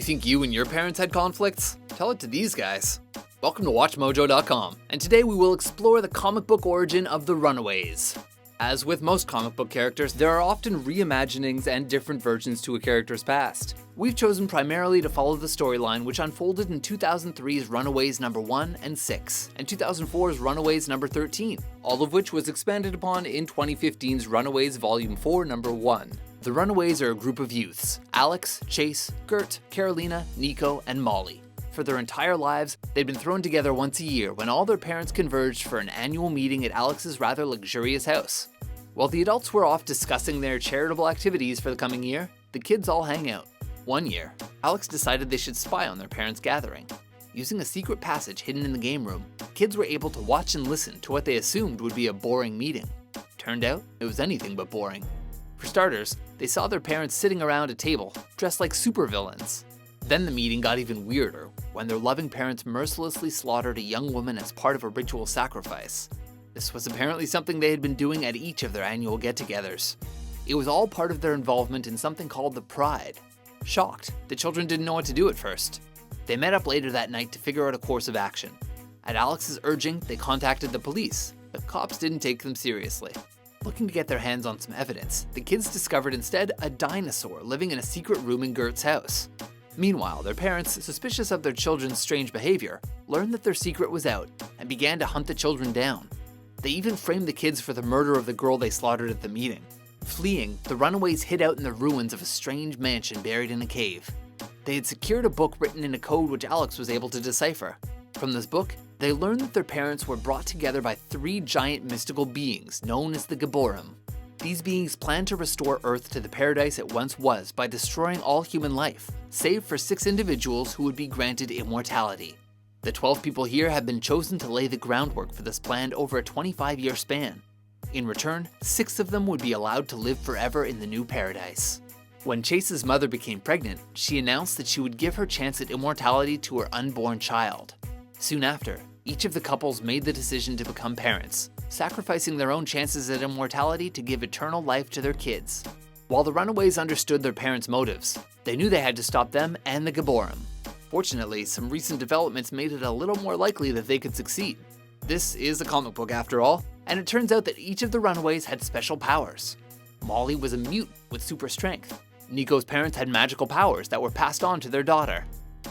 think you and your parents had conflicts? Tell it to these guys. Welcome to WatchMojo.com, and today we will explore the comic book origin of the Runaways. As with most comic book characters, there are often reimaginings and different versions to a character's past. We've chosen primarily to follow the storyline which unfolded in 2003's Runaways number 1 and 6, and 2004's Runaways number 13, all of which was expanded upon in 2015's Runaways volume 4 number 1. The Runaways are a group of youths: Alex, Chase, Gert, Carolina, Nico, and Molly. For their entire lives, they'd been thrown together once a year when all their parents converged for an annual meeting at Alex's rather luxurious house. While the adults were off discussing their charitable activities for the coming year, the kids all hang out. One year, Alex decided they should spy on their parents' gathering. Using a secret passage hidden in the game room, kids were able to watch and listen to what they assumed would be a boring meeting. Turned out, it was anything but boring. For starters, they saw their parents sitting around a table, dressed like supervillains. Then the meeting got even weirder, when their loving parents mercilessly slaughtered a young woman as part of a ritual sacrifice. This was apparently something they had been doing at each of their annual get-togethers. It was all part of their involvement in something called the Pride. Shocked, the children didn't know what to do at first. They met up later that night to figure out a course of action. At Alex's urging, they contacted the police, but cops didn't take them seriously. Looking to get their hands on some evidence, the kids discovered instead a dinosaur living in a secret room in Gert's house. Meanwhile, their parents, suspicious of their children's strange behavior, learned that their secret was out and began to hunt the children down. They even framed the kids for the murder of the girl they slaughtered at the meeting. Fleeing, the Runaways hid out in the ruins of a strange mansion buried in a cave. They had secured a book written in a code which Alex was able to decipher. From this book, they learned that their parents were brought together by 3 giant mystical beings known as the Gibborim. These beings planned to restore Earth to the paradise it once was by destroying all human life, save for 6 individuals who would be granted immortality. The 12 people here have been chosen to lay the groundwork for this plan over a 25-year span. In return, 6 of them would be allowed to live forever in the new paradise. When Chase's mother became pregnant, she announced that she would give her chance at immortality to her unborn child. Soon after, each of the couples made the decision to become parents, sacrificing their own chances at immortality to give eternal life to their kids. While the Runaways understood their parents' motives, they knew they had to stop them and the Gibborim. Fortunately, some recent developments made it a little more likely that they could succeed. This is a comic book after all, and it turns out that each of the Runaways had special powers. Molly was a mute with super strength. Nico's parents had magical powers that were passed on to their daughter.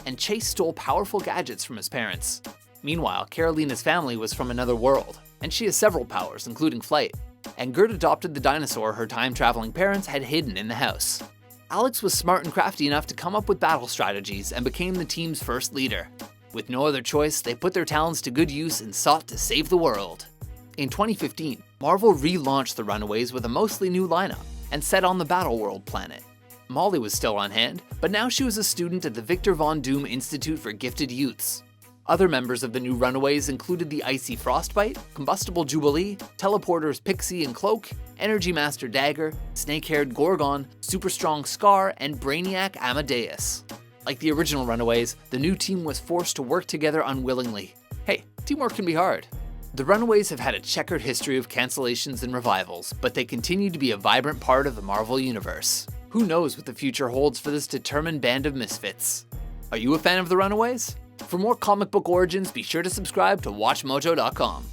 And Chase stole powerful gadgets from his parents. Meanwhile, Carolina's family was from another world, and she has several powers, including flight. And Gert adopted the dinosaur her time-traveling parents had hidden in the house. Alex was smart and crafty enough to come up with battle strategies and became the team's first leader. With no other choice, they put their talents to good use and sought to save the world. In 2015, Marvel relaunched the Runaways with a mostly new lineup and set on the Battleworld planet. Molly was still on hand, but now she was a student at the Victor Von Doom Institute for Gifted Youths. Other members of the new Runaways included the Icy Frostbite, Combustible Jubilee, Teleporters Pixie and Cloak, Energy Master Dagger, Snake-Haired Gorgon, Super Strong Scar, and Brainiac Amadeus. Like the original Runaways, the new team was forced to work together unwillingly. Hey, teamwork can be hard. The Runaways have had a checkered history of cancellations and revivals, but they continue to be a vibrant part of the Marvel Universe. Who knows what the future holds for this determined band of misfits? Are you a fan of the Runaways? For more comic book origins, be sure to subscribe to WatchMojo.com.